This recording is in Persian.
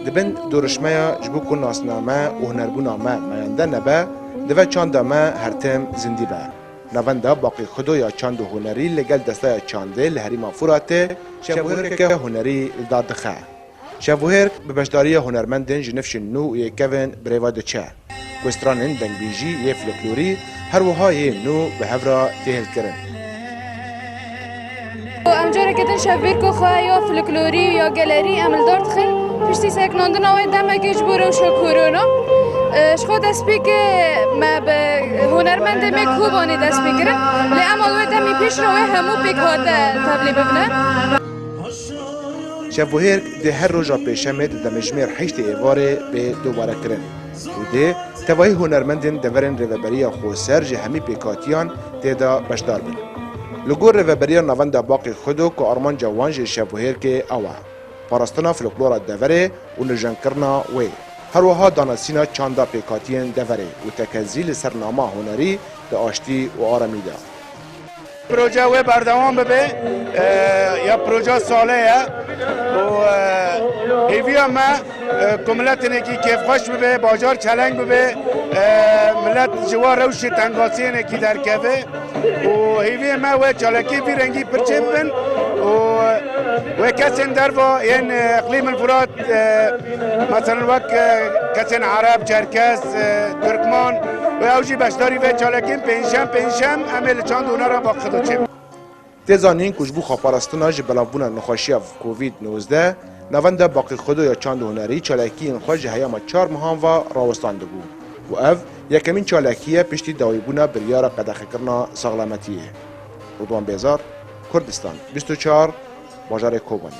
دبن دورشمه جبو کن ناسنامه و هنربونامه میانده نبه دوه چاندامه هرتم زندی به. نوانده باقی خودو یا چاند هنری لگل دسته چانده لحریما فراته شبوهرک هنری دادخه. شبوهرک به بشداری هنرمندن جنفش نو و یکوین بریواده چه. گسترانن دنگبیجی یه فلکلوری هر وهای نو به هفرا تهل کرن. امجاره کتن شبوهرک خواه یا فلکلوری یا گلری عمل دارد خیل پشتی سکناندن آوی دمگیج برو شو کورونا. شخو دست که ما به هنرمند می کوبانی دست بگیرم لی اما وی دمی پیش رو همو پیک هاته تبلی ببینه. شبوهرک ده هر روزا پیشمد دمجمیر حیشت ایواره به دوباره کرن و ده توای هنرمندن دورن روبری خوصر جه همی پیکاتیان تیدا بشدار بن. لگور روبری نوانده باقی خودو که آرمان جوان جه شبوهرک اوه پارستنا فلکلورا دوره و نجان کرنا وی. هر وها دانسینا چاندا پیکاتین دوره و تکزیل سرنامه هنری ده آشتی و آرامی ده. پروژه و بردوام ببه یا پروژه ساله و هیویا ما کملت نکی کیف خوش ببه باجار چلنگ ببه ملت جوار روش تنگاسی نکی در کفه و هیویا ما و چالکی بی رنگی پرچه ببن و کسین در و این اقلیم الفرات مثلا وقت کسین عرب چرکس ترکمان و اوجی بشداری و چالکین پنجشم عمل چند اونا را با خدا چه تزانین کجبو خاپارستنا جبلابونا نخوشی کووید 19 نوانده باقی خودو یا چند هنری چالکی این خوش هیام 4 ماهان و راوستانده بود و اف یکمین چالکیه پشتی داویبونا بریار قدخه کرنا ساغلامتیه. رضوان بیزار، کردستان 24 باجار کوبانی.